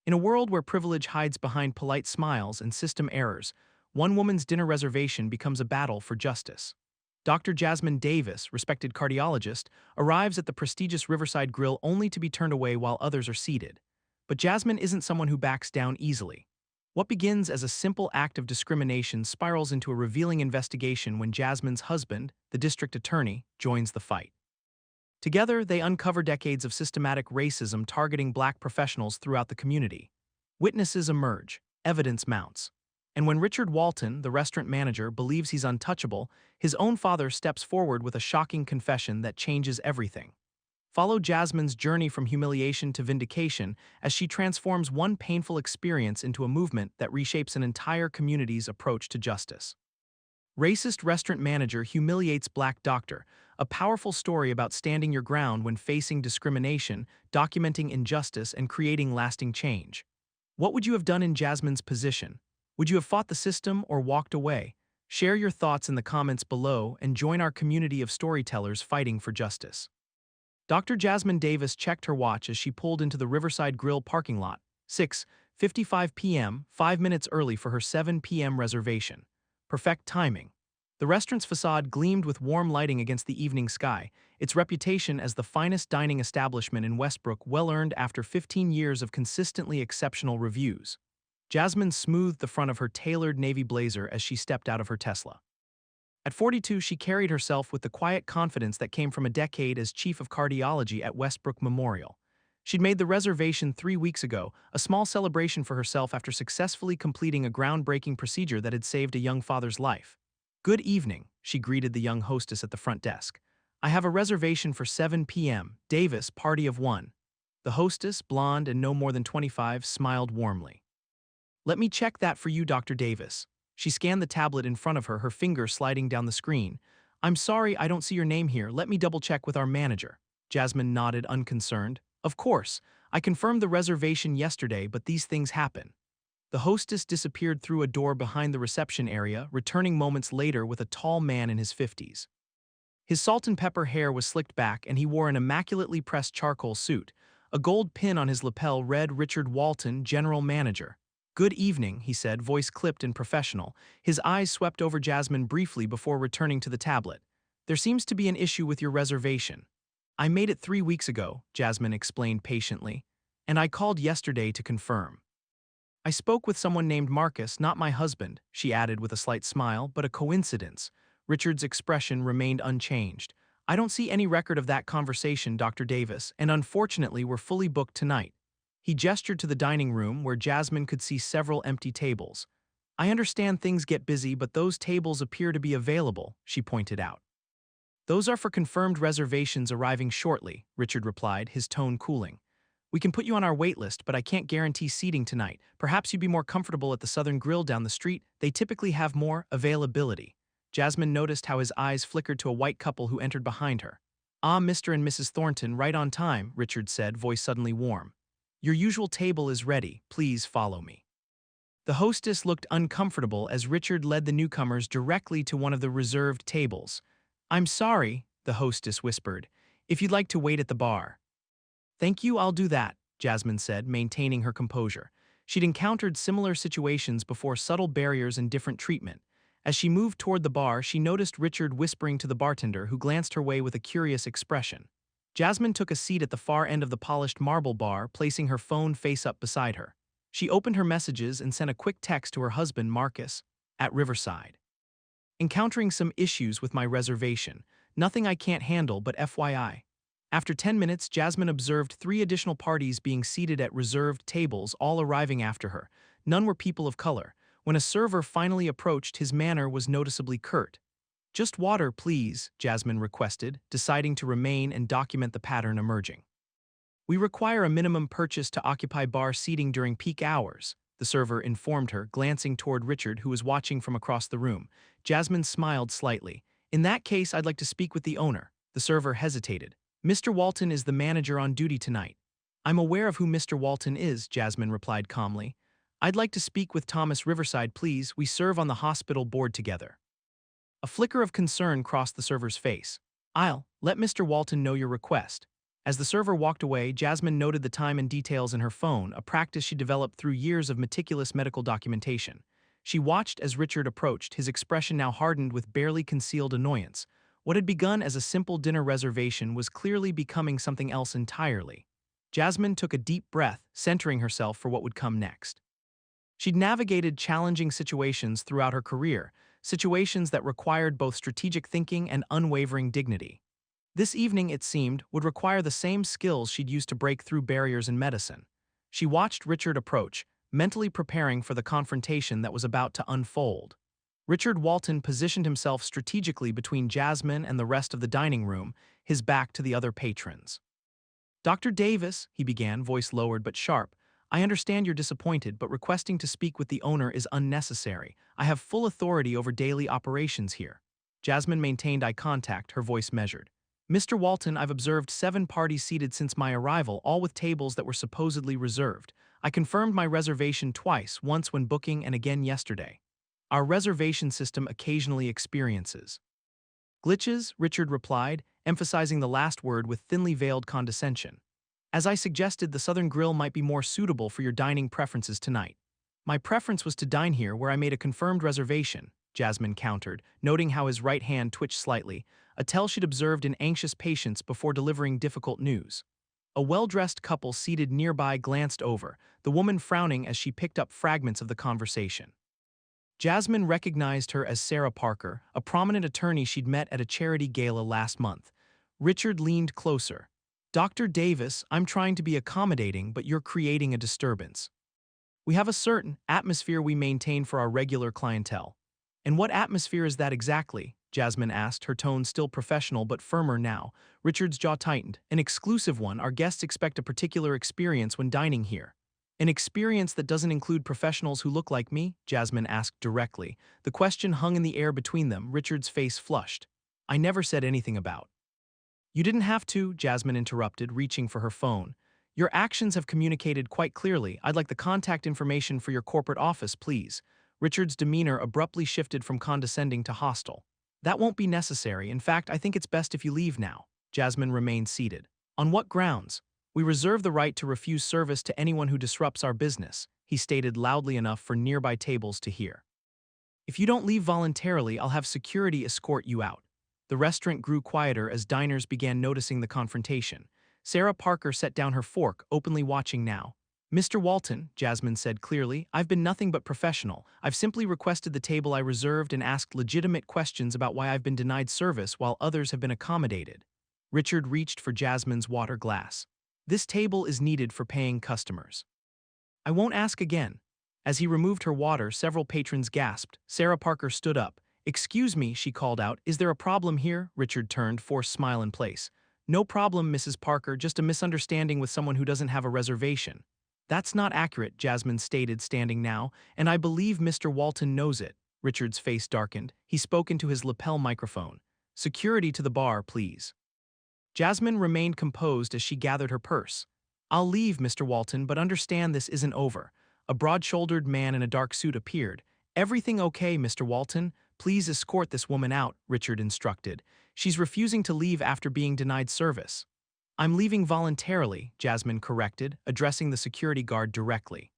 In a world where privilege hides behind polite smiles and system errors, one woman's dinner reservation becomes a battle for justice. Dr. Jasmine Davis, respected cardiologist, arrives at the prestigious Riverside Grill only to be turned away while others are seated. But Jasmine isn't someone who backs down easily. What begins as a simple act of discrimination spirals into a revealing investigation when Jasmine's husband, the district attorney, joins the fight. Together, they uncover decades of systematic racism targeting black professionals throughout the community. Witnesses emerge, evidence mounts. And when Richard Walton, the restaurant manager, believes he's untouchable, his own father steps forward with a shocking confession that changes everything. Follow Jasmine's journey from humiliation to vindication as she transforms one painful experience into a movement that reshapes an entire community's approach to justice. Racist restaurant manager humiliates black doctor, a powerful story about standing your ground when facing discrimination, documenting injustice, and creating lasting change. What would you have done in Jasmine's position? Would you have fought the system or walked away? Share your thoughts in the comments below and join our community of storytellers fighting for justice. Dr. Jasmine Davis checked her watch as she pulled into the Riverside Grill parking lot, 6:55 p.m., 5 minutes early for her 7 p.m. reservation. Perfect timing. The restaurant's facade gleamed with warm lighting against the evening sky, its reputation as the finest dining establishment in Westbrook well earned after 15 years of consistently exceptional reviews. Jasmine smoothed the front of her tailored navy blazer as she stepped out of her Tesla. At 42, she carried herself with the quiet confidence that came from a decade as chief of cardiology at Westbrook Memorial. She'd made the reservation 3 weeks ago, a small celebration for herself after successfully completing a groundbreaking procedure that had saved a young father's life. "Good evening," she greeted the young hostess at the front desk. "I have a reservation for 7 p.m., Davis, party of one." The hostess, blonde and no more than 25, smiled warmly. "Let me check that for you, Dr. Davis." She scanned the tablet in front of her, her finger sliding down the screen. "I'm sorry, I don't see your name here. Let me double-check with our manager." Jasmine nodded, unconcerned. "Of course. I confirmed the reservation yesterday, but these things happen." The hostess disappeared through a door behind the reception area, returning moments later with a tall man in his 50s. His salt and pepper hair was slicked back, and he wore an immaculately pressed charcoal suit. A gold pin on his lapel read Richard Walton, General Manager. "Good evening," he said, voice clipped and professional. His eyes swept over Jasmine briefly before returning to the tablet. "There seems to be an issue with your reservation." "I made it 3 weeks ago," Jasmine explained patiently, "and I called yesterday to confirm." "I spoke with someone named Marcus, not my husband," she added with a slight smile, "but a coincidence." Richard's expression remained unchanged. "I don't see any record of that conversation, Dr. Davis, and unfortunately we're fully booked tonight." He gestured to the dining room where Jasmine could see several empty tables. "I understand things get busy, but those tables appear to be available," she pointed out. "Those are for confirmed reservations arriving shortly," Richard replied, his tone cooling. "We can put you on our wait list, but I can't guarantee seating tonight. Perhaps you'd be more comfortable at the Southern Grill down the street. They typically have more availability." Jasmine noticed how his eyes flickered to a white couple who entered behind her. "Ah, Mr. and Mrs. Thornton, right on time," Richard said, voice suddenly warm. "Your usual table is ready. Please follow me." The hostess looked uncomfortable as Richard led the newcomers directly to one of the reserved tables. "I'm sorry," the hostess whispered, "if you'd like to wait at the bar." "Thank you, I'll do that," Jasmine said, maintaining her composure. She'd encountered similar situations before, subtle barriers and different treatment. As she moved toward the bar, she noticed Richard whispering to the bartender, who glanced her way with a curious expression. Jasmine took a seat at the far end of the polished marble bar, placing her phone face up beside her. She opened her messages and sent a quick text to her husband, Marcus, at Riverside. "Encountering some issues with my reservation. Nothing I can't handle, but FYI." After 10 minutes, Jasmine observed 3 additional parties being seated at reserved tables, all arriving after her. None were people of color. When a server finally approached, his manner was noticeably curt. "Just water, please," Jasmine requested, deciding to remain and document the pattern emerging. "We require a minimum purchase to occupy bar seating during peak hours," the server informed her, glancing toward Richard, who was watching from across the room. Jasmine smiled slightly. "In that case, I'd like to speak with the owner." The server hesitated. "Mr. Walton is the manager on duty tonight." "I'm aware of who Mr. Walton is," Jasmine replied calmly. "I'd like to speak with Thomas Riverside, please. We serve on the hospital board together." A flicker of concern crossed the server's face. "I'll let Mr. Walton know your request." As the server walked away, Jasmine noted the time and details in her phone, a practice she developed through years of meticulous medical documentation. She watched as Richard approached, his expression now hardened with barely concealed annoyance. What had begun as a simple dinner reservation was clearly becoming something else entirely. Jasmine took a deep breath, centering herself for what would come next. She'd navigated challenging situations throughout her career, situations that required both strategic thinking and unwavering dignity. This evening, it seemed, would require the same skills she'd used to break through barriers in medicine. She watched Richard approach, mentally preparing for the confrontation that was about to unfold. Richard Walton positioned himself strategically between Jasmine and the rest of the dining room, his back to the other patrons. "Dr. Davis," he began, voice lowered but sharp, "I understand you're disappointed, but requesting to speak with the owner is unnecessary. I have full authority over daily operations here." Jasmine maintained eye contact, her voice measured. "Mr. Walton, I've observed 7 parties seated since my arrival, all with tables that were supposedly reserved. I confirmed my reservation twice, once when booking and again yesterday. Our reservation system occasionally experiences glitches," Richard replied, emphasizing the last word with thinly veiled condescension. "As I suggested, the Southern Grill might be more suitable for your dining preferences tonight." "My preference was to dine here where I made a confirmed reservation," Jasmine countered, noting how his right hand twitched slightly, a tell she'd observed in anxious patience before delivering difficult news. A well-dressed couple seated nearby glanced over, the woman frowning as she picked up fragments of the conversation. Jasmine recognized her as Sarah Parker, a prominent attorney she'd met at a charity gala last month. Richard leaned closer. "Dr. Davis, I'm trying to be accommodating, but you're creating a disturbance. We have a certain atmosphere we maintain for our regular clientele." "And what atmosphere is that exactly?" Jasmine asked, her tone still professional but firmer now. Richard's jaw tightened. "An exclusive one. Our guests expect a particular experience when dining here." "An experience that doesn't include professionals who look like me?" Jasmine asked directly. The question hung in the air between them, Richard's face flushed. "I never said anything about." "You didn't have to," Jasmine interrupted, reaching for her phone. "Your actions have communicated quite clearly. I'd like the contact information for your corporate office, please." Richard's demeanor abruptly shifted from condescending to hostile. "That won't be necessary. In fact, I think it's best if you leave now." Jasmine remained seated. "On what grounds?" "We reserve the right to refuse service to anyone who disrupts our business," he stated loudly enough for nearby tables to hear. "If you don't leave voluntarily, I'll have security escort you out." The restaurant grew quieter as diners began noticing the confrontation. Sarah Parker set down her fork, openly watching now. "Mr. Walton," Jasmine said clearly, "I've been nothing but professional. I've simply requested the table I reserved and asked legitimate questions about why I've been denied service while others have been accommodated." Richard reached for Jasmine's water glass. "This table is needed for paying customers." "I won't ask again." As he removed her water, several patrons gasped. Sarah Parker stood up. "Excuse me," she called out. "Is there a problem here?" Richard turned, forced smile in place. "No problem, Mrs. Parker, just a misunderstanding with someone who doesn't have a reservation." "That's not accurate," Jasmine stated, standing now, "and I believe Mr. Walton knows it." Richard's face darkened. He spoke into his lapel microphone. "Security to the bar, please." Jasmine remained composed as she gathered her purse. "I'll leave, Mr. Walton, but understand this isn't over." A broad-shouldered man in a dark suit appeared. "Everything okay, Mr. Walton? Please escort this woman out," Richard instructed. "She's refusing to leave after being denied service." "I'm leaving voluntarily," Jasmine corrected, addressing the security guard directly.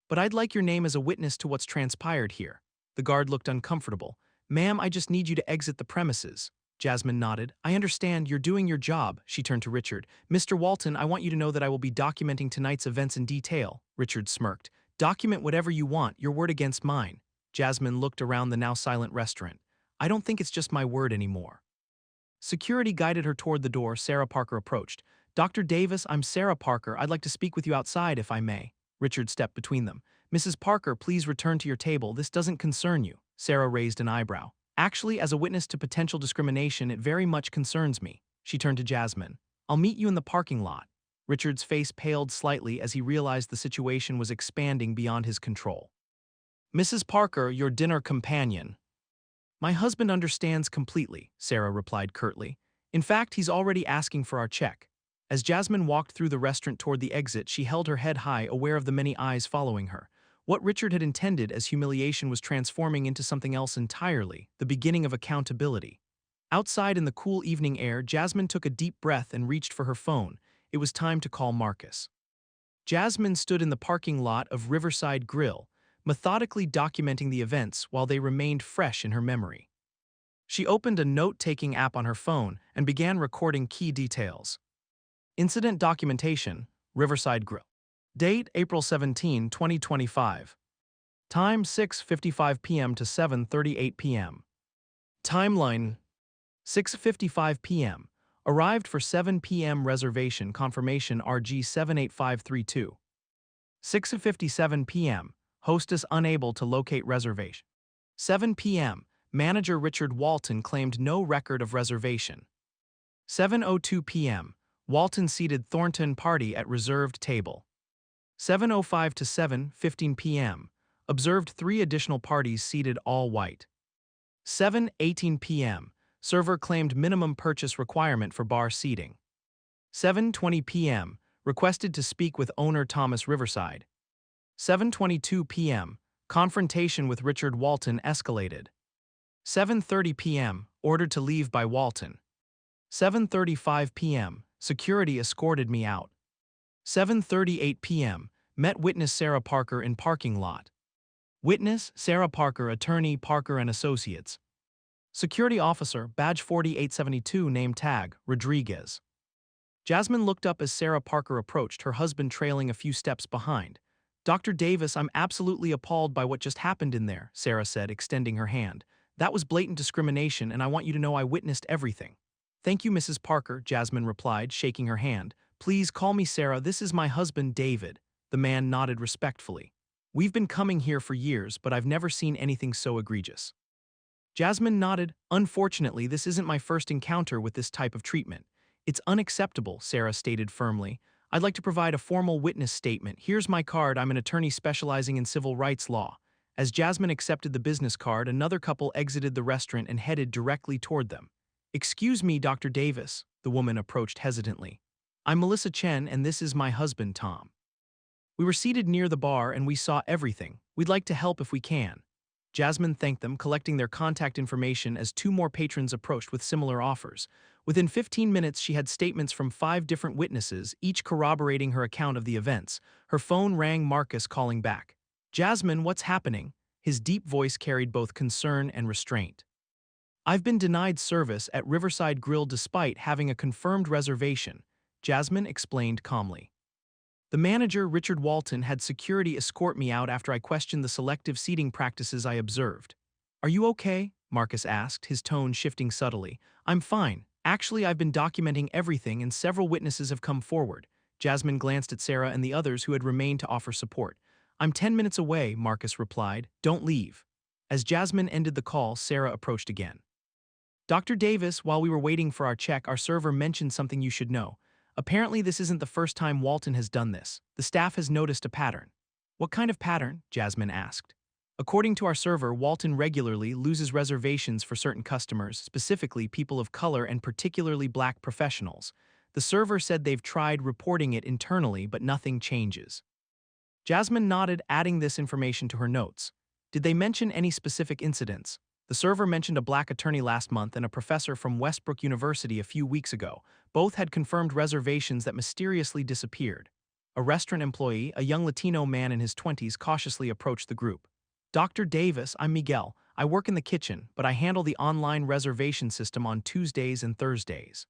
"But I'd like your name as a witness to what's transpired here." The guard looked uncomfortable. "Ma'am, I just need you to exit the premises." Jasmine nodded. "I understand, you're doing your job." She turned to Richard. "Mr. Walton, I want you to know that I will be documenting tonight's events in detail." Richard smirked. "Document whatever you want, your word against mine." Jasmine looked around the now silent restaurant. "I don't think it's just my word anymore." Security guided her toward the door. Sarah Parker approached. "Dr. Davis, I'm Sarah Parker. I'd like to speak with you outside, if I may." Richard stepped between them. "Mrs. Parker, please return to your table. This doesn't concern you." Sarah raised an eyebrow. "Actually, as a witness to potential discrimination, it very much concerns me." She turned to Jasmine. "I'll meet you in the parking lot." Richard's face paled slightly as he realized the situation was expanding beyond his control. "Mrs. Parker, your dinner companion." "My husband understands completely," Sarah replied curtly. "In fact, he's already asking for our check." As Jasmine walked through the restaurant toward the exit, she held her head high, aware of the many eyes following her. What Richard had intended as humiliation was transforming into something else entirely, the beginning of accountability. Outside in the cool evening air, Jasmine took a deep breath and reached for her phone. It was time to call Marcus. Jasmine stood in the parking lot of Riverside Grill, methodically documenting the events while they remained fresh in her memory. She opened a note-taking app on her phone and began recording key details. Incident documentation, Riverside Grill. Date, April 17, 2025. Time, 6:55 p.m. to 7:38 p.m. Timeline, 6:55 p.m. Arrived for 7 p.m. reservation confirmation RG 78532. 6:57 p.m. Hostess unable to locate reservation. 7 p.m. Manager Richard Walton claimed no record of reservation. 7:02 p.m. Walton seated Thornton party at reserved table. 7:05 to 7:15 p.m. Observed 3 additional parties seated all white. 7:18 p.m. Server claimed minimum purchase requirement for bar seating. 7:20 p.m. Requested to speak with owner Thomas Riverside. 7:22 p.m. Confrontation with Richard Walton escalated. 7:30 p.m. Ordered to leave by Walton. 7:35 p.m. Security escorted me out. 7:38 p.m. Met witness Sarah Parker in parking lot. Witness, Sarah Parker, attorney, Parker and Associates. Security officer, badge 4872, name tag, Rodriguez. Jasmine looked up as Sarah Parker approached, her husband trailing a few steps behind. Dr. Davis, I'm absolutely appalled by what just happened in there, Sarah said, extending her hand. That was blatant discrimination, and I want you to know I witnessed everything. Thank you, Mrs. Parker, Jasmine replied, shaking her hand. Please call me Sarah, this is my husband, David. The man nodded respectfully. We've been coming here for years, but I've never seen anything so egregious. Jasmine nodded. Unfortunately, this isn't my first encounter with this type of treatment. It's unacceptable, Sarah stated firmly. I'd like to provide a formal witness statement. Here's my card. I'm an attorney specializing in civil rights law. As Jasmine accepted the business card, another couple exited the restaurant and headed directly toward them. Excuse me, Dr. Davis, the woman approached hesitantly. I'm Melissa Chen, and this is my husband, Tom. We were seated near the bar and we saw everything. We'd like to help if we can. Jasmine thanked them, collecting their contact information as 2 more patrons approached with similar offers. Within 15 minutes, she had statements from 5 different witnesses, each corroborating her account of the events. Her phone rang, Marcus calling back. Jasmine, what's happening? His deep voice carried both concern and restraint. I've been denied service at Riverside Grill despite having a confirmed reservation, Jasmine explained calmly. The manager, Richard Walton, had security escort me out after I questioned the selective seating practices I observed. Are you okay? Marcus asked, his tone shifting subtly. I'm fine. Actually, I've been documenting everything and several witnesses have come forward. Jasmine glanced at Sarah and the others who had remained to offer support. I'm 10 minutes away, Marcus replied. Don't leave. As Jasmine ended the call, Sarah approached again. Dr. Davis, while we were waiting for our check, our server mentioned something you should know. Apparently, this isn't the first time Walton has done this. The staff has noticed a pattern. What kind of pattern? Jasmine asked. According to our server, Walton regularly loses reservations for certain customers, specifically people of color and particularly black professionals. The server said they've tried reporting it internally, but nothing changes. Jasmine nodded, adding this information to her notes. Did they mention any specific incidents? The server mentioned a black attorney last month and a professor from Westbrook University a few weeks ago. Both had confirmed reservations that mysteriously disappeared. A restaurant employee, a young Latino man in his 20s, cautiously approached the group. Dr. Davis, I'm Miguel. I work in the kitchen, but I handle the online reservation system on Tuesdays and Thursdays.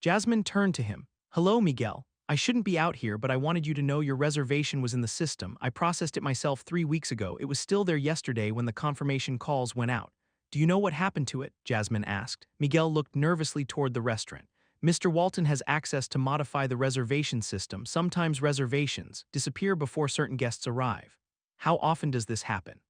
Jasmine turned to him. Hello, Miguel. I shouldn't be out here, but I wanted you to know your reservation was in the system. I processed it myself 3 weeks ago. It was still there yesterday when the confirmation calls went out. Do you know what happened to it? Jasmine asked. Miguel looked nervously toward the restaurant. Mr. Walton has access to modify the reservation system. Sometimes reservations disappear before certain guests arrive. How often does this happen?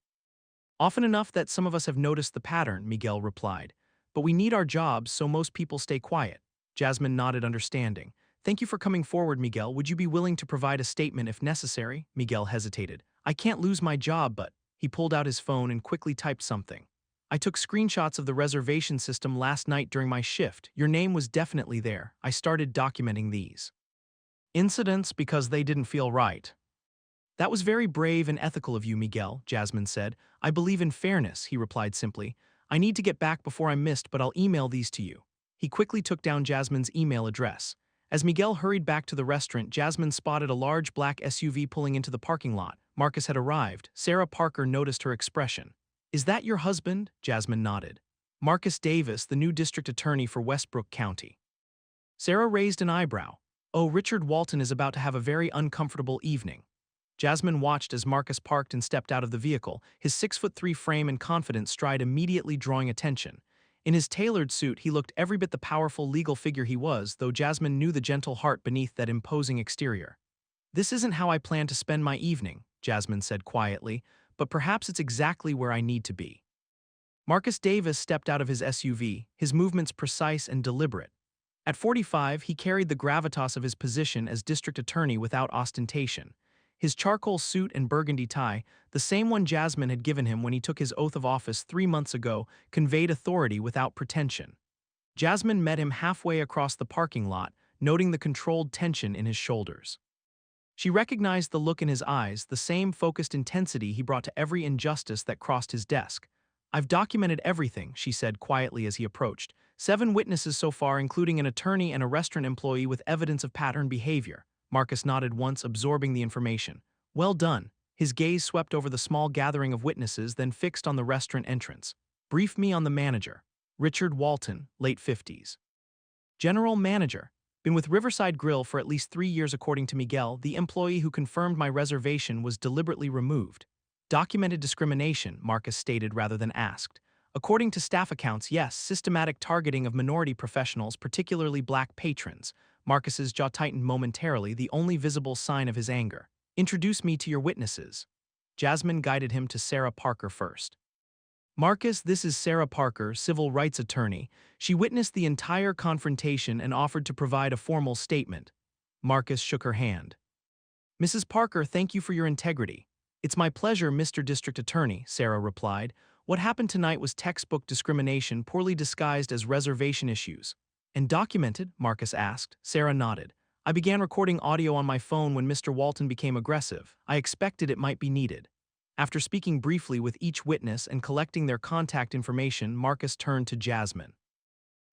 Often enough that some of us have noticed the pattern, Miguel replied. But we need our jobs, so most people stay quiet. Jasmine nodded, understanding. Thank you for coming forward, Miguel. Would you be willing to provide a statement if necessary? Miguel hesitated. I can't lose my job, but... He pulled out his phone and quickly typed something. I took screenshots of the reservation system last night during my shift. Your name was definitely there. I started documenting these incidents because they didn't feel right. That was very brave and ethical of you, Miguel, Jasmine said. I believe in fairness, he replied simply. I need to get back before I'm missed, but I'll email these to you. He quickly took down Jasmine's email address. As Miguel hurried back to the restaurant, Jasmine spotted a large black SUV pulling into the parking lot. Marcus had arrived. Sarah Parker noticed her expression. Is that your husband? Jasmine nodded. Marcus Davis, the new district attorney for Westbrook County. Sarah raised an eyebrow. Oh, Richard Walton is about to have a very uncomfortable evening. Jasmine watched as Marcus parked and stepped out of the vehicle, his 6'3" frame and confident stride immediately drawing attention. In his tailored suit, he looked every bit the powerful legal figure he was, though Jasmine knew the gentle heart beneath that imposing exterior. This isn't how I plan to spend my evening, Jasmine said quietly, but perhaps it's exactly where I need to be. Marcus Davis stepped out of his SUV, his movements precise and deliberate. At 45, he carried the gravitas of his position as district attorney without ostentation. His charcoal suit and burgundy tie, the same one Jasmine had given him when he took his oath of office 3 months ago, conveyed authority without pretension. Jasmine met him halfway across the parking lot, noting the controlled tension in his shoulders. She recognized the look in his eyes, the same focused intensity he brought to every injustice that crossed his desk. I've documented everything, she said quietly as he approached. 7 witnesses so far, including an attorney and a restaurant employee with evidence of pattern behavior. Marcus nodded once, absorbing the information. Well done. His gaze swept over the small gathering of witnesses, then fixed on the restaurant entrance. Brief me on the manager. Richard Walton, late 50s. General manager. Been with Riverside Grill for at least 3 years according to Miguel. The employee who confirmed my reservation was deliberately removed. Documented discrimination, Marcus stated rather than asked. According to staff accounts, yes, systematic targeting of minority professionals, particularly black patrons. Marcus's jaw tightened momentarily, the only visible sign of his anger. Introduce me to your witnesses. Jasmine guided him to Sarah Parker first. Marcus, this is Sarah Parker, civil rights attorney. She witnessed the entire confrontation and offered to provide a formal statement. Marcus shook her hand. Mrs. Parker, thank you for your integrity. It's my pleasure, Mr. District Attorney, Sarah replied. What happened tonight was textbook discrimination, poorly disguised as reservation issues. And documented? Marcus asked. Sarah nodded. I began recording audio on my phone when Mr. Walton became aggressive. I expected it might be needed. After speaking briefly with each witness and collecting their contact information, Marcus turned to Jasmine.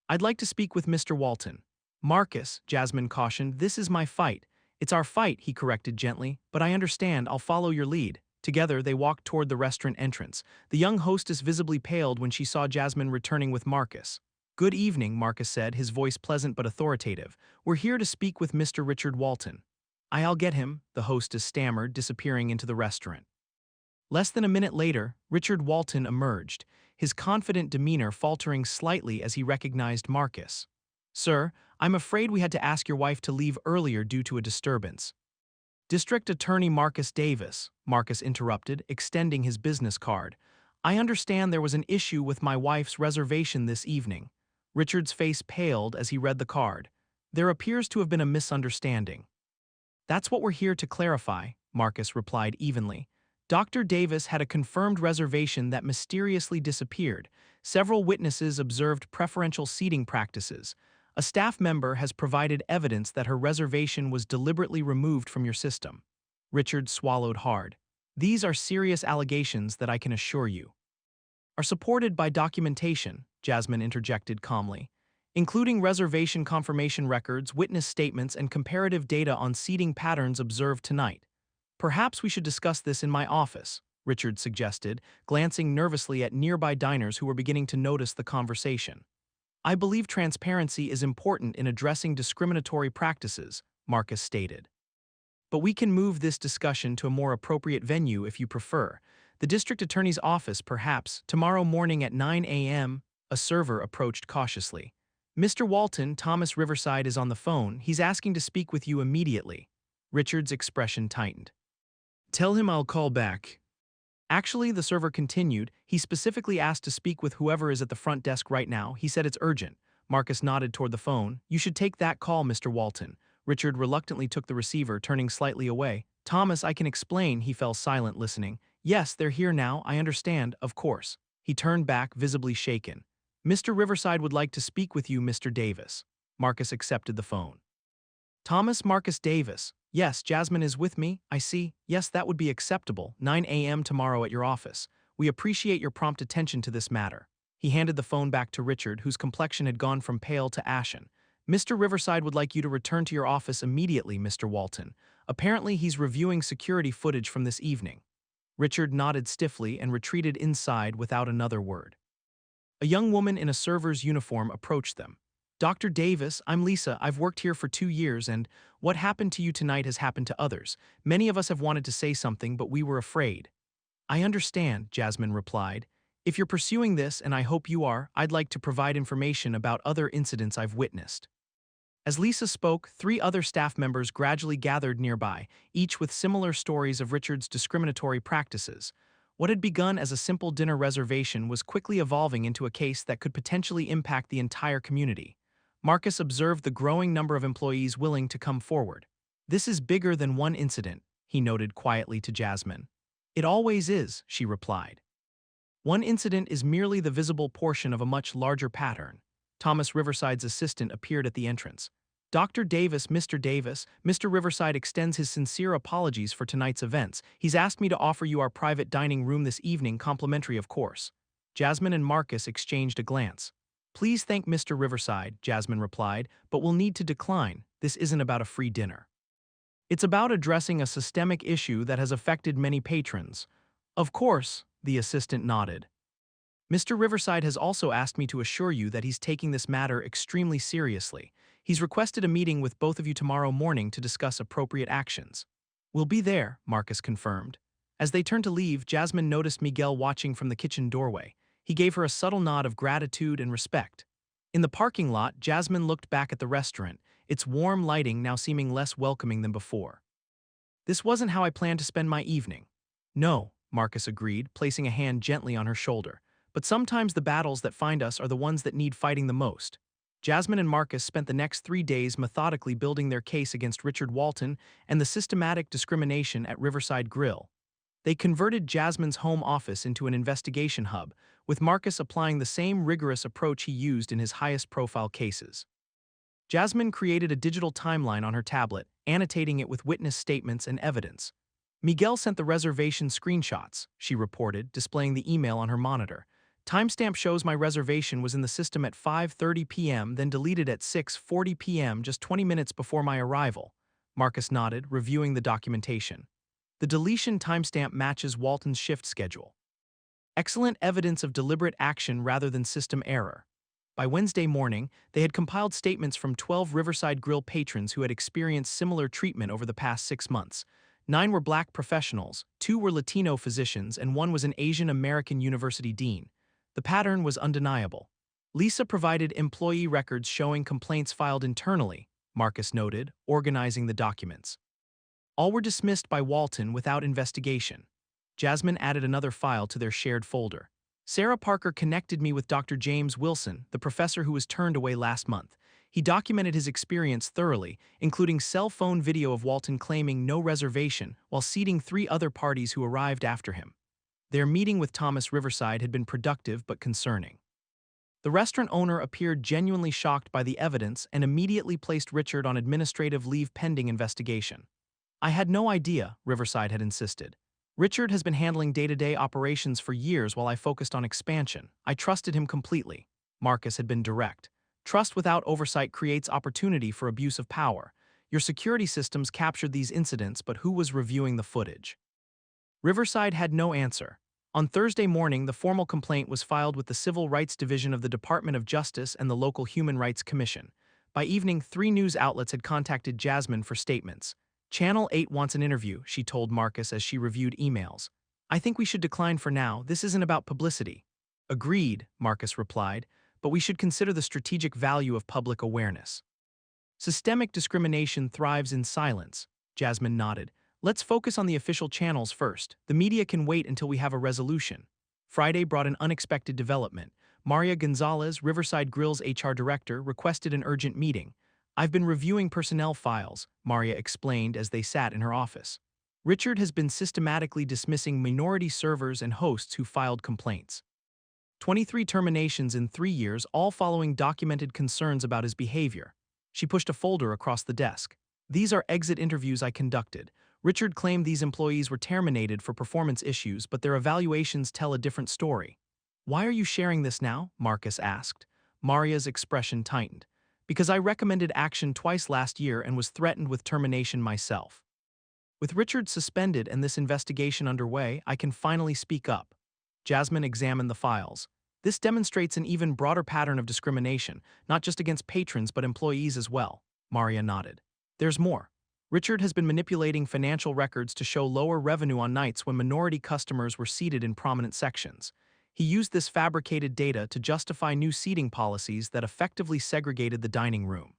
I'd like to speak with Mr. Walton. Marcus, Jasmine cautioned, this is my fight. It's our fight, he corrected gently, but I understand, I'll follow your lead. Together, they walked toward the restaurant entrance. The young hostess visibly paled when she saw Jasmine returning with Marcus. Good evening, Marcus said, his voice pleasant but authoritative. We're here to speak with Mr. Richard Walton. I'll get him, the hostess stammered, disappearing into the restaurant. Less than a minute later, Richard Walton emerged, his confident demeanor faltering slightly as he recognized Marcus. Sir, I'm afraid we had to ask your wife to leave earlier due to a disturbance. District Attorney Marcus Davis, Marcus interrupted, extending his business card. I understand there was an issue with my wife's reservation this evening. Richard's face paled as he read the card. There appears to have been a misunderstanding. That's what we're here to clarify, Marcus replied evenly. Dr. Davis had a confirmed reservation that mysteriously disappeared. Several witnesses observed preferential seating practices. A staff member has provided evidence that her reservation was deliberately removed from your system. Richard swallowed hard. These are serious allegations that I can assure you are supported by documentation, Jasmine interjected calmly, including reservation confirmation records, witness statements, and comparative data on seating patterns observed tonight. Perhaps we should discuss this in my office, Richard suggested, glancing nervously at nearby diners who were beginning to notice the conversation. I believe transparency is important in addressing discriminatory practices, Marcus stated. But we can move this discussion to a more appropriate venue if you prefer. The district attorney's office, perhaps, tomorrow morning at 9 a.m., a server approached cautiously. Mr. Walton, Thomas Riverside is on the phone. He's asking to speak with you immediately. Richard's expression tightened. Tell him I'll call back. Actually, the server continued, he specifically asked to speak with whoever is at the front desk right now. He said it's urgent. Marcus nodded toward the phone. You should take that call, Mr. Walton. Richard reluctantly took the receiver, turning slightly away. Thomas, I can explain. He fell silent, listening. Yes, they're here now. I understand, of course. He turned back, visibly shaken. Mr. Riverside would like to speak with you, Mr. Davis. Marcus accepted the phone. Thomas Marcus Davis. Yes, Jasmine is with me, I see. Yes, that would be acceptable. 9 a.m. tomorrow at your office. We appreciate your prompt attention to this matter. He handed the phone back to Richard, whose complexion had gone from pale to ashen. "Mr. Riverside would like you to return to your office immediately, Mr. Walton. Apparently he's reviewing security footage from this evening." Richard nodded stiffly and retreated inside without another word. A young woman in a server's uniform approached them. "Dr. Davis, I'm Lisa. I've worked here for 2 years, and what happened to you tonight has happened to others. Many of us have wanted to say something, but we were afraid." "I understand," Jasmine replied. "If you're pursuing this, and I hope you are, I'd like to provide information about other incidents I've witnessed." As Lisa spoke, 3 other staff members gradually gathered nearby, each with similar stories of Richard's discriminatory practices. What had begun as a simple dinner reservation was quickly evolving into a case that could potentially impact the entire community. Marcus observed the growing number of employees willing to come forward. "This is bigger than one incident," he noted quietly to Jasmine. "It always is," she replied. "One incident is merely the visible portion of a much larger pattern." Thomas Riverside's assistant appeared at the entrance. "Dr. Davis, Mr. Davis, Mr. Riverside extends his sincere apologies for tonight's events. He's asked me to offer you our private dining room this evening, complimentary of course." Jasmine and Marcus exchanged a glance. "Please thank Mr. Riverside," Jasmine replied, "but we'll need to decline. This isn't about a free dinner. It's about addressing a systemic issue that has affected many patrons." "Of course," the assistant nodded. "Mr. Riverside has also asked me to assure you that he's taking this matter extremely seriously. He's requested a meeting with both of you tomorrow morning to discuss appropriate actions." "We'll be there," Marcus confirmed. As they turned to leave, Jasmine noticed Miguel watching from the kitchen doorway. He gave her a subtle nod of gratitude and respect. In the parking lot, Jasmine looked back at the restaurant, its warm lighting now seeming less welcoming than before. "This wasn't how I planned to spend my evening." "No," Marcus agreed, placing a hand gently on her shoulder. "But sometimes the battles that find us are the ones that need fighting the most." Jasmine and Marcus spent the next 3 days methodically building their case against Richard Walton and the systematic discrimination at Riverside Grill. They converted Jasmine's home office into an investigation hub, with Marcus applying the same rigorous approach he used in his highest-profile cases. Jasmine created a digital timeline on her tablet, annotating it with witness statements and evidence. "Miguel sent the reservation screenshots," she reported, displaying the email on her monitor. "Timestamp shows my reservation was in the system at 5:30 p.m., then deleted at 6:40 p.m., just 20 minutes before my arrival." Marcus nodded, reviewing the documentation. "The deletion timestamp matches Walton's shift schedule. Excellent evidence of deliberate action rather than system error." By Wednesday morning, they had compiled statements from 12 Riverside Grill patrons who had experienced similar treatment over the past 6 months. 9 were Black professionals, 2 were Latino physicians, and 1 was an Asian American university dean. The pattern was undeniable. Lisa provided employee records showing complaints filed internally, Marcus noted, organizing the documents. All were dismissed by Walton without investigation. Jasmine added another file to their shared folder. "Sarah Parker connected me with Dr. James Wilson, the professor who was turned away last month. He documented his experience thoroughly, including cell phone video of Walton claiming no reservation while seating 3 other parties who arrived after him. Their meeting with Thomas Riverside had been productive but concerning. The restaurant owner appeared genuinely shocked by the evidence and immediately placed Richard on administrative leave pending investigation. "I had no idea," Riverside had insisted. "Richard has been handling day-to-day operations for years while I focused on expansion. I trusted him completely." Marcus had been direct. "Trust without oversight creates opportunity for abuse of power. Your security systems captured these incidents, but who was reviewing the footage?" Riverside had no answer. On Thursday morning, the formal complaint was filed with the Civil Rights Division of the Department of Justice and the local Human Rights Commission. By evening, 3 news outlets had contacted Jasmine for statements. "Channel 8 wants an interview," she told Marcus as she reviewed emails. "I think we should decline for now. This isn't about publicity." "Agreed," Marcus replied, "but we should consider the strategic value of public awareness." "Systemic discrimination thrives in silence," Jasmine nodded. "Let's focus on the official channels first. The media can wait until we have a resolution." Friday brought an unexpected development. Maria Gonzalez, Riverside Grill's HR director, requested an urgent meeting. "I've been reviewing personnel files," Maria explained as they sat in her office. "Richard has been systematically dismissing minority servers and hosts who filed complaints. 23 terminations in 3 years, all following documented concerns about his behavior." She pushed a folder across the desk. "These are exit interviews I conducted. Richard claimed these employees were terminated for performance issues, but their evaluations tell a different story." "Why are you sharing this now?" Marcus asked. Maria's expression tightened. "Because I recommended action twice last year and was threatened with termination myself. With Richard suspended and this investigation underway, I can finally speak up." Jasmine examined the files. "This demonstrates an even broader pattern of discrimination, not just against patrons but employees as well." Maria nodded. "There's more. Richard has been manipulating financial records to show lower revenue on nights when minority customers were seated in prominent sections. He used this fabricated data to justify new seating policies that effectively segregated the dining room."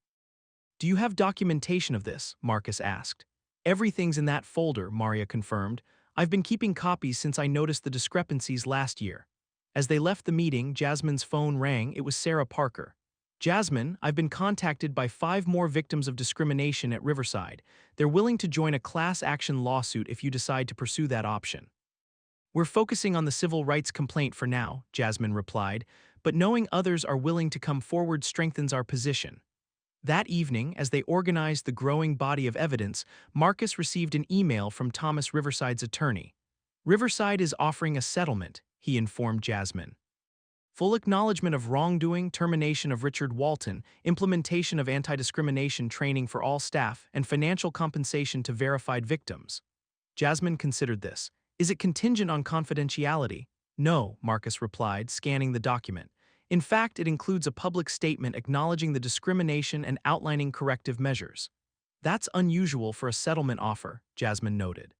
"Do you have documentation of this?" Marcus asked. "Everything's in that folder," Maria confirmed. "I've been keeping copies since I noticed the discrepancies last year." As they left the meeting, Jasmine's phone rang. It was Sarah Parker. "Jasmine, I've been contacted by 5 more victims of discrimination at Riverside. They're willing to join a class action lawsuit if you decide to pursue that option." "We're focusing on the civil rights complaint for now," Jasmine replied, "but knowing others are willing to come forward strengthens our position." That evening, as they organized the growing body of evidence, Marcus received an email from Thomas, Riverside's attorney. "Riverside is offering a settlement," he informed Jasmine. "Full acknowledgement of wrongdoing, termination of Richard Walton, implementation of anti-discrimination training for all staff, and financial compensation to verified victims." Jasmine considered this. "Is it contingent on confidentiality?" "No," Marcus replied, scanning the document. "In fact, it includes a public statement acknowledging the discrimination and outlining corrective measures." "That's unusual for a settlement offer," Jasmine noted.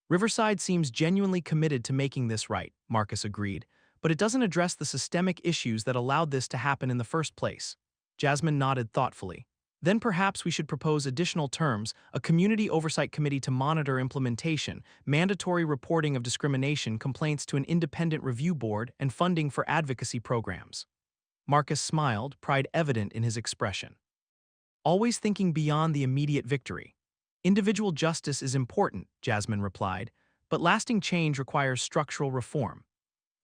"Riverside seems genuinely committed to making this right," Marcus agreed, "but it doesn't address the systemic issues that allowed this to happen in the first place." Jasmine nodded thoughtfully. "Then perhaps we should propose additional terms: a community oversight committee to monitor implementation, mandatory reporting of discrimination complaints to an independent review board, and funding for advocacy programs." Marcus smiled, pride evident in his expression. "Always thinking beyond the immediate victory." "Individual justice is important," Jasmine replied, "but lasting change requires structural reform."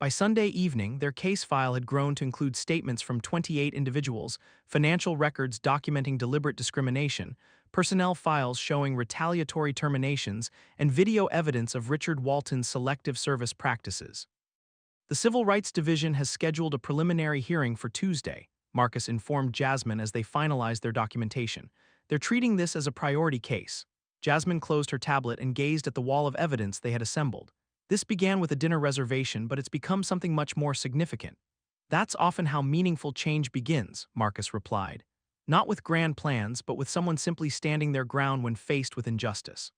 By Sunday evening, their case file had grown to include statements from 28 individuals, financial records documenting deliberate discrimination, personnel files showing retaliatory terminations, and video evidence of Richard Walton's selective service practices. "The Civil Rights Division has scheduled a preliminary hearing for Tuesday," Marcus informed Jasmine as they finalized their documentation. "They're treating this as a priority case." Jasmine closed her tablet and gazed at the wall of evidence they had assembled. "This began with a dinner reservation, but it's become something much more significant." "That's often how meaningful change begins," Marcus replied. "Not with grand plans, but with someone simply standing their ground when faced with injustice."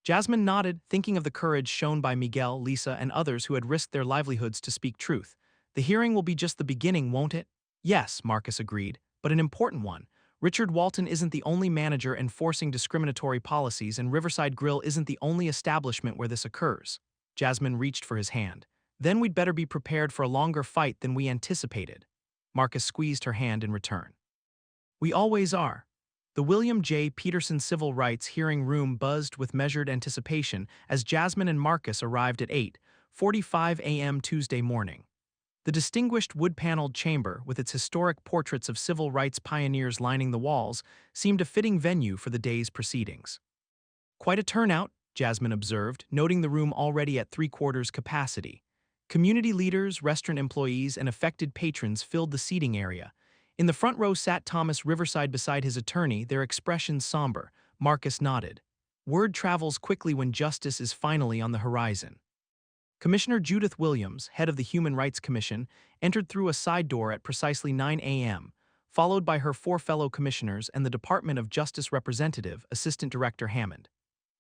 Jasmine nodded, thinking of the courage shown by Miguel, Lisa, and others who had risked their livelihoods to speak truth. "The hearing will be just the beginning, won't it?" "Yes," Marcus agreed, "but an important one. Richard Walton isn't the only manager enforcing discriminatory policies, and Riverside Grill isn't the only establishment where this occurs." Jasmine reached for his hand. "Then we'd better be prepared for a longer fight than we anticipated." Marcus squeezed her hand in return. "We always are." The William J. Peterson Civil Rights hearing room buzzed with measured anticipation as Jasmine and Marcus arrived at 8:45 a.m. Tuesday morning. The distinguished wood-paneled chamber, with its historic portraits of civil rights pioneers lining the walls, seemed a fitting venue for the day's proceedings. "Quite a turnout," Jasmine observed, noting the room already at three-quarters capacity. Community leaders, restaurant employees, and affected patrons filled the seating area. In the front row sat Thomas, Riverside, beside his attorney, their expressions somber. Marcus nodded. "Word travels quickly when justice is finally on the horizon." Commissioner Judith Williams, head of the Human Rights Commission, entered through a side door at precisely 9 a.m., followed by her 4 fellow commissioners and the Department of Justice representative, Assistant Director Hammond.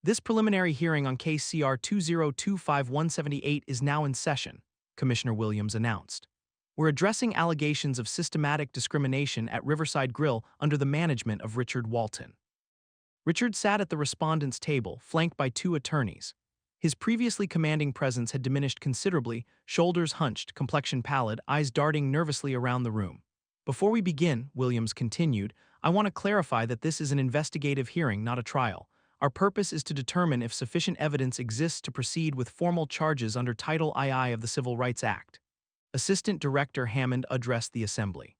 "This preliminary hearing on case CR 2025178 is now in session," Commissioner Williams announced. "We're addressing allegations of systematic discrimination at Riverside Grill under the management of Richard Walton." Richard sat at the respondents' table, flanked by 2 attorneys. His previously commanding presence had diminished considerably, shoulders hunched, complexion pallid, eyes darting nervously around the room. "Before we begin," Williams continued, "I want to clarify that this is an investigative hearing, not a trial. Our purpose is to determine if sufficient evidence exists to proceed with formal charges under Title II of the Civil Rights Act." Assistant Director Hammond addressed the assembly.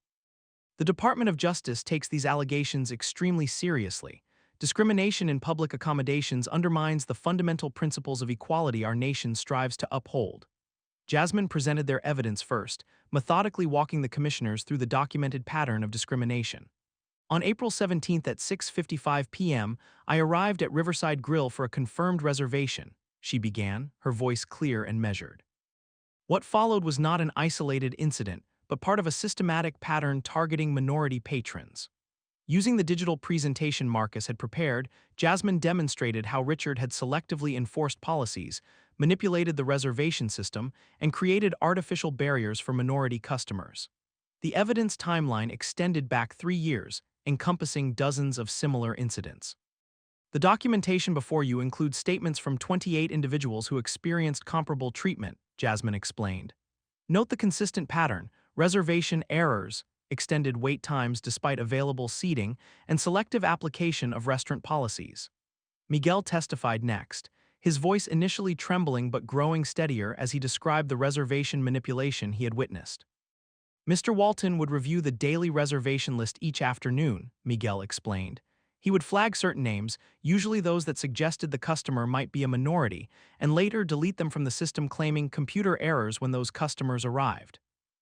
"The Department of Justice takes these allegations extremely seriously. Discrimination in public accommodations undermines the fundamental principles of equality our nation strives to uphold." Jasmine presented their evidence first, methodically walking the commissioners through the documented pattern of discrimination. On April 17th at 6:55 p.m., I arrived at Riverside Grill for a confirmed reservation, she began, her voice clear and measured. What followed was not an isolated incident, but part of a systematic pattern targeting minority patrons. Using the digital presentation Marcus had prepared, Jasmine demonstrated how Richard had selectively enforced policies, manipulated the reservation system, and created artificial barriers for minority customers. The evidence timeline extended back 3 years, encompassing dozens of similar incidents. The documentation before you includes statements from 28 individuals who experienced comparable treatment, Jasmine explained. Note the consistent pattern: reservation errors, extended wait times despite available seating, and selective application of restaurant policies. Miguel testified next, his voice initially trembling but growing steadier as he described the reservation manipulation he had witnessed. Mr. Walton would review the daily reservation list each afternoon, Miguel explained. He would flag certain names, usually those that suggested the customer might be a minority, and later delete them from the system claiming computer errors when those customers arrived.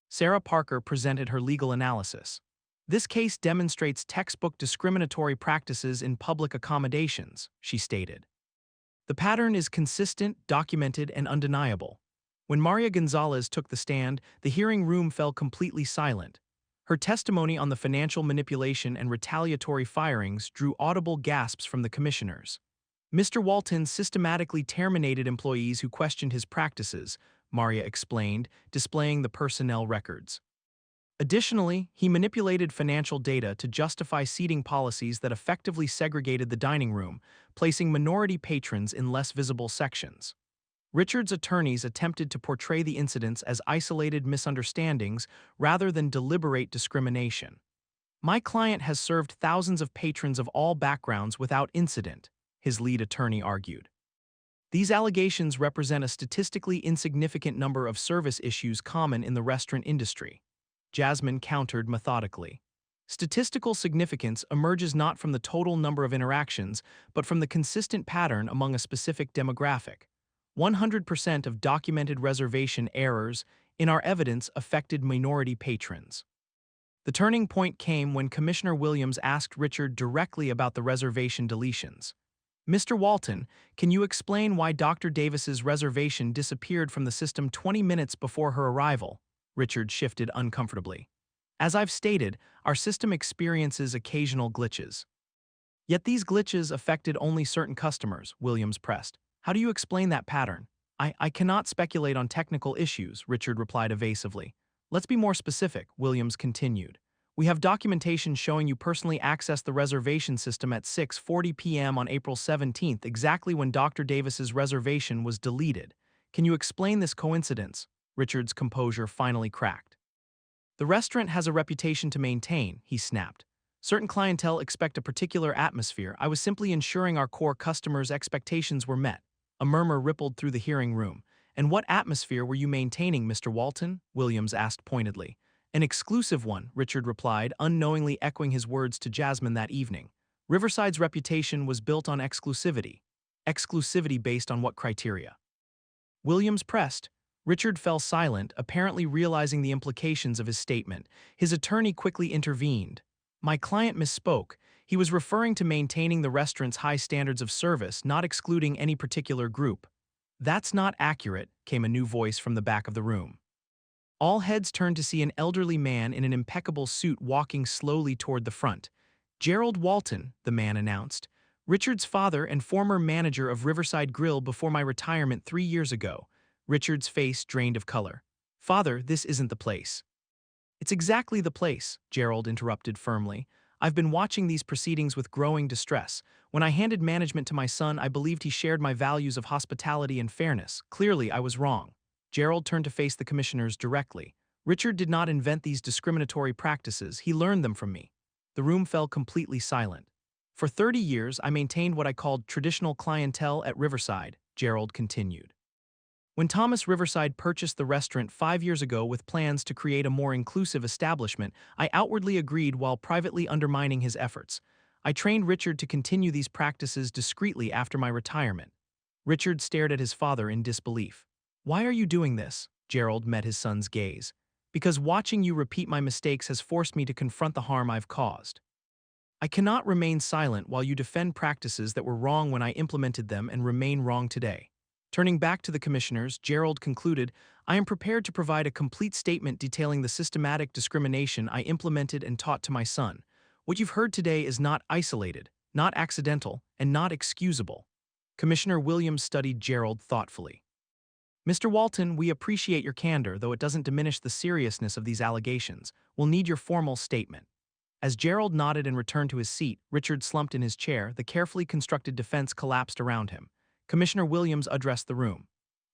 Sarah Parker presented her legal analysis. This case demonstrates textbook discriminatory practices in public accommodations, she stated. The pattern is consistent, documented, and undeniable. When Maria Gonzalez took the stand, the hearing room fell completely silent. Her testimony on the financial manipulation and retaliatory firings drew audible gasps from the commissioners. Mr. Walton systematically terminated employees who questioned his practices, Maria explained, displaying the personnel records. Additionally, he manipulated financial data to justify seating policies that effectively segregated the dining room, placing minority patrons in less visible sections. Richard's attorneys attempted to portray the incidents as isolated misunderstandings rather than deliberate discrimination. My client has served thousands of patrons of all backgrounds without incident, his lead attorney argued. These allegations represent a statistically insignificant number of service issues common in the restaurant industry. Jasmine countered methodically. Statistical significance emerges not from the total number of interactions, but from the consistent pattern among a specific demographic. 100% of documented reservation errors in our evidence affected minority patrons. The turning point came when Commissioner Williams asked Richard directly about the reservation deletions. Mr. Walton, can you explain why Dr. Davis's reservation disappeared from the system 20 minutes before her arrival? Richard shifted uncomfortably. As I've stated, our system experiences occasional glitches. Yet these glitches affected only certain customers, Williams pressed. How do you explain that pattern? I cannot speculate on technical issues, Richard replied evasively. Let's be more specific, Williams continued. We have documentation showing you personally accessed the reservation system at 6:40 p.m. on April 17th, exactly when Dr. Davis's reservation was deleted. Can you explain this coincidence? Richard's composure finally cracked. The restaurant has a reputation to maintain, he snapped. Certain clientele expect a particular atmosphere. I was simply ensuring our core customers' expectations were met. A murmur rippled through the hearing room. And what atmosphere were you maintaining, Mr. Walton? Williams asked pointedly. An exclusive one, Richard replied, unknowingly echoing his words to Jasmine that evening. Riverside's reputation was built on exclusivity. Exclusivity based on what criteria? Williams pressed. Richard fell silent, apparently realizing the implications of his statement. His attorney quickly intervened. My client misspoke. He was referring to maintaining the restaurant's high standards of service, not excluding any particular group. That's not accurate, came a new voice from the back of the room. All heads turned to see an elderly man in an impeccable suit walking slowly toward the front. Gerald Walton, the man announced. Richard's father and former manager of Riverside Grill before my retirement 3 years ago. Richard's face drained of color. Father, this isn't the place. It's exactly the place, Gerald interrupted firmly. I've been watching these proceedings with growing distress. When I handed management to my son, I believed he shared my values of hospitality and fairness. Clearly, I was wrong. Gerald turned to face the commissioners directly. Richard did not invent these discriminatory practices. He learned them from me. The room fell completely silent. For 30 years, I maintained what I called traditional clientele at Riverside, Gerald continued. When Thomas Riverside purchased the restaurant 5 years ago with plans to create a more inclusive establishment, I outwardly agreed while privately undermining his efforts. I trained Richard to continue these practices discreetly after my retirement. Richard stared at his father in disbelief. Why are you doing this? Gerald met his son's gaze. Because watching you repeat my mistakes has forced me to confront the harm I've caused. I cannot remain silent while you defend practices that were wrong when I implemented them and remain wrong today. Turning back to the commissioners, Gerald concluded, I am prepared to provide a complete statement detailing the systematic discrimination I implemented and taught to my son. What you've heard today is not isolated, not accidental, and not excusable. Commissioner Williams studied Gerald thoughtfully. Mr. Walton, we appreciate your candor, though it doesn't diminish the seriousness of these allegations. We'll need your formal statement. As Gerald nodded and returned to his seat, Richard slumped in his chair, the carefully constructed defense collapsed around him. Commissioner Williams addressed the room.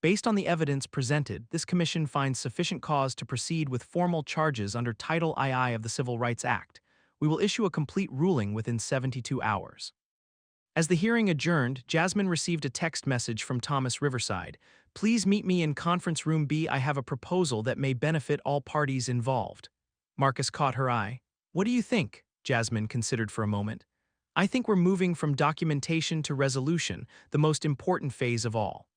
Based on the evidence presented, this commission finds sufficient cause to proceed with formal charges under Title II of the Civil Rights Act. We will issue a complete ruling within 72 hours. As the hearing adjourned, Jasmine received a text message from Thomas Riverside. Please meet me in conference room B. I have a proposal that may benefit all parties involved. Marcus caught her eye. What do you think? Jasmine considered for a moment. I think we're moving from documentation to resolution, the most important phase of all.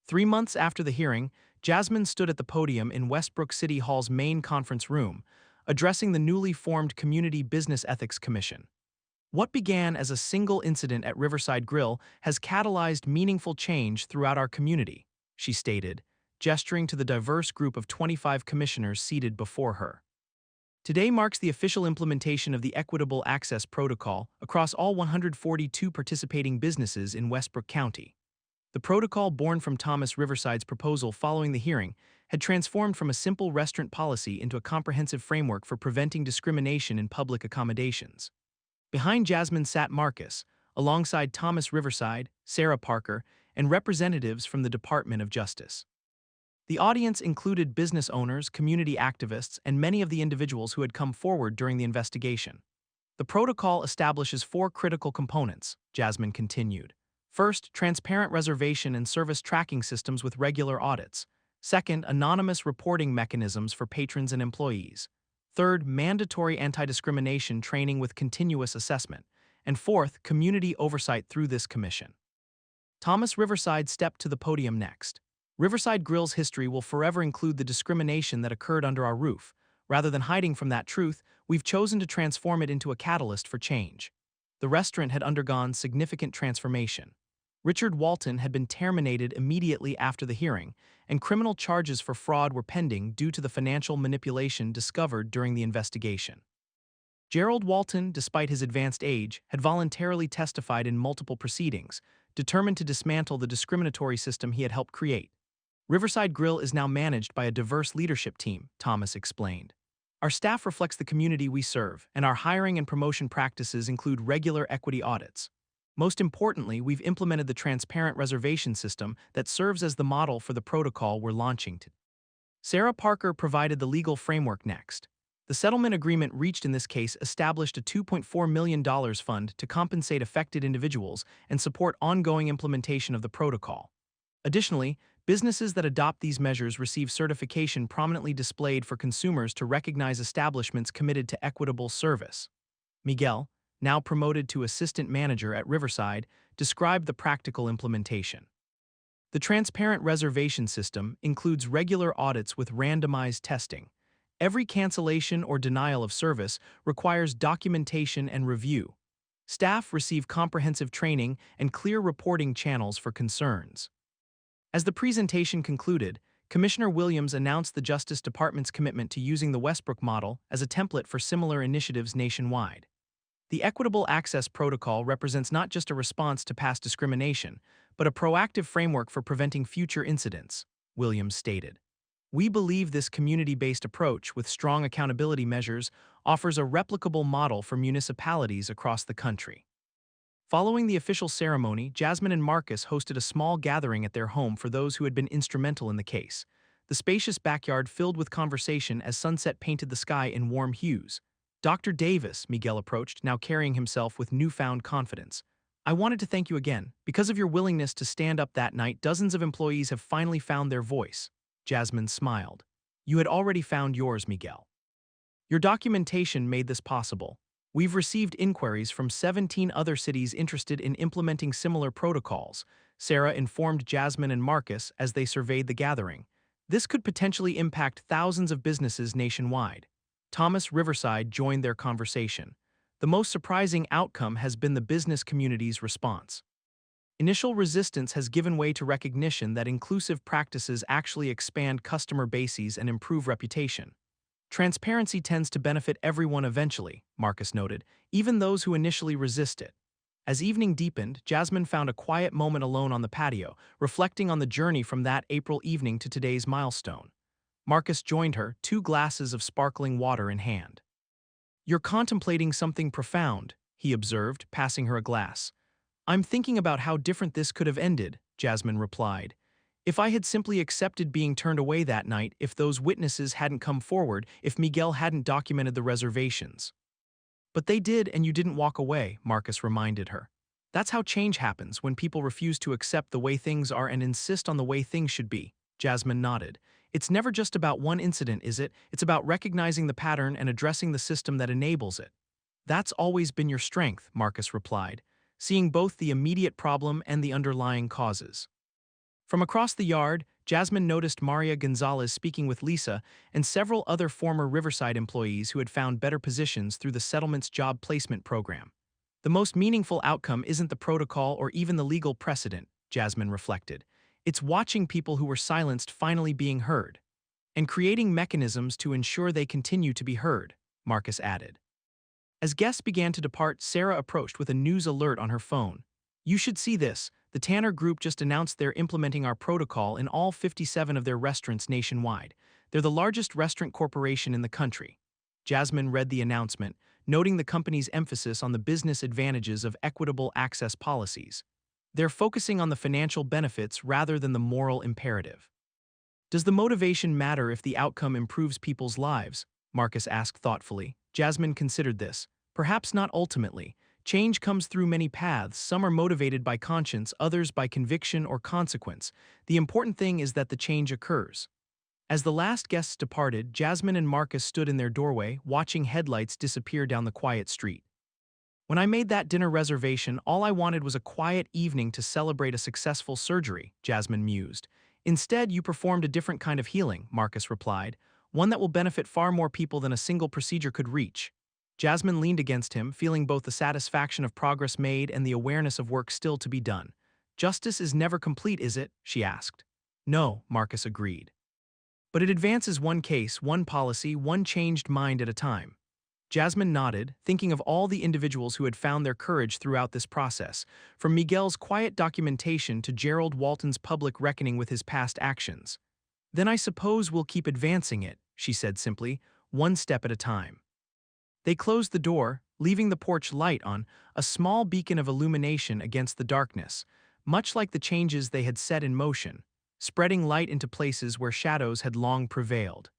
3 months after the hearing, Jasmine stood at the podium in Westbrook City Hall's main conference room, addressing the newly formed Community Business Ethics Commission. What began as a single incident at Riverside Grill has catalyzed meaningful change throughout our community, she stated, gesturing to the diverse group of 25 commissioners seated before her. Today marks the official implementation of the Equitable Access Protocol across all 142 participating businesses in Westbrook County. The protocol, born from Thomas Riverside's proposal following the hearing, had transformed from a simple restaurant policy into a comprehensive framework for preventing discrimination in public accommodations. Behind Jasmine sat Marcus, alongside Thomas Riverside, Sarah Parker, and representatives from the Department of Justice. The audience included business owners, community activists, and many of the individuals who had come forward during the investigation. The protocol establishes 4 critical components, Jasmine continued. First, transparent reservation and service tracking systems with regular audits. Second, anonymous reporting mechanisms for patrons and employees. Third, mandatory anti-discrimination training with continuous assessment. And fourth, community oversight through this commission. Thomas Riverside stepped to the podium next. Riverside Grill's history will forever include the discrimination that occurred under our roof. Rather than hiding from that truth, we've chosen to transform it into a catalyst for change. The restaurant had undergone significant transformation. Richard Walton had been terminated immediately after the hearing, and criminal charges for fraud were pending due to the financial manipulation discovered during the investigation. Gerald Walton, despite his advanced age, had voluntarily testified in multiple proceedings, determined to dismantle the discriminatory system he had helped create. Riverside Grill is now managed by a diverse leadership team, Thomas explained. Our staff reflects the community we serve, and our hiring and promotion practices include regular equity audits. Most importantly, we've implemented the transparent reservation system that serves as the model for the protocol we're launching today. Sarah Parker provided the legal framework next. The settlement agreement reached in this case established a $2.4 million fund to compensate affected individuals and support ongoing implementation of the protocol. Additionally, businesses that adopt these measures receive certification prominently displayed for consumers to recognize establishments committed to equitable service. Miguel, now promoted to assistant manager at Riverside, described the practical implementation. The transparent reservation system includes regular audits with randomized testing. Every cancellation or denial of service requires documentation and review. Staff receive comprehensive training and clear reporting channels for concerns. As the presentation concluded, Commissioner Williams announced the Justice Department's commitment to using the Westbrook model as a template for similar initiatives nationwide. The Equitable Access Protocol represents not just a response to past discrimination, but a proactive framework for preventing future incidents, Williams stated. We believe this community-based approach, with strong accountability measures, offers a replicable model for municipalities across the country. Following the official ceremony, Jasmine and Marcus hosted a small gathering at their home for those who had been instrumental in the case. The spacious backyard filled with conversation as sunset painted the sky in warm hues. Dr. Davis, Miguel approached, now carrying himself with newfound confidence. I wanted to thank you again. Because of your willingness to stand up that night, dozens of employees have finally found their voice. Jasmine smiled. You had already found yours, Miguel. Your documentation made this possible. We've received inquiries from 17 other cities interested in implementing similar protocols, Sarah informed Jasmine and Marcus as they surveyed the gathering. This could potentially impact thousands of businesses nationwide. Thomas Riverside joined their conversation. The most surprising outcome has been the business community's response. Initial resistance has given way to recognition that inclusive practices actually expand customer bases and improve reputation. Transparency tends to benefit everyone eventually, Marcus noted, even those who initially resist it. As evening deepened, Jasmine found a quiet moment alone on the patio, reflecting on the journey from that April evening to today's milestone. Marcus joined her, 2 glasses of sparkling water in hand. "You're contemplating something profound," he observed, passing her a glass. "I'm thinking about how different this could have ended," Jasmine replied. "If I had simply accepted being turned away that night, if those witnesses hadn't come forward, if Miguel hadn't documented the reservations." "But they did, and you didn't walk away," Marcus reminded her. "That's how change happens, when people refuse to accept the way things are and insist on the way things should be." Jasmine nodded. "It's never just about one incident, is it? It's about recognizing the pattern and addressing the system that enables it." "That's always been your strength," Marcus replied, seeing both the immediate problem and the underlying causes. From across the yard, Jasmine noticed Maria Gonzalez speaking with Lisa and several other former Riverside employees who had found better positions through the settlement's job placement program. "The most meaningful outcome isn't the protocol or even the legal precedent," Jasmine reflected. "It's watching people who were silenced finally being heard. And creating mechanisms to ensure they continue to be heard," Marcus added. As guests began to depart, Sarah approached with a news alert on her phone. "You should see this. The Tanner Group just announced they're implementing our protocol in all 57 of their restaurants nationwide. They're the largest restaurant corporation in the country." Jasmine read the announcement, noting the company's emphasis on the business advantages of equitable access policies. "They're focusing on the financial benefits rather than the moral imperative." "Does the motivation matter if the outcome improves people's lives?" Marcus asked thoughtfully. Jasmine considered this. "Perhaps not ultimately. Change comes through many paths. Some are motivated by conscience, others by conviction or consequence. The important thing is that the change occurs." As the last guests departed, Jasmine and Marcus stood in their doorway, watching headlights disappear down the quiet street. "When I made that dinner reservation, all I wanted was a quiet evening to celebrate a successful surgery," Jasmine mused. "Instead, you performed a different kind of healing," Marcus replied, "one that will benefit far more people than a single procedure could reach." Jasmine leaned against him, feeling both the satisfaction of progress made and the awareness of work still to be done. "Justice is never complete, is it?" she asked. "No," Marcus agreed. "But it advances one case, one policy, one changed mind at a time." Jasmine nodded, thinking of all the individuals who had found their courage throughout this process, from Miguel's quiet documentation to Gerald Walton's public reckoning with his past actions. "Then I suppose we'll keep advancing it," she said simply, "one step at a time." They closed the door, leaving the porch light on, a small beacon of illumination against the darkness, much like the changes they had set in motion, spreading light into places where shadows had long prevailed.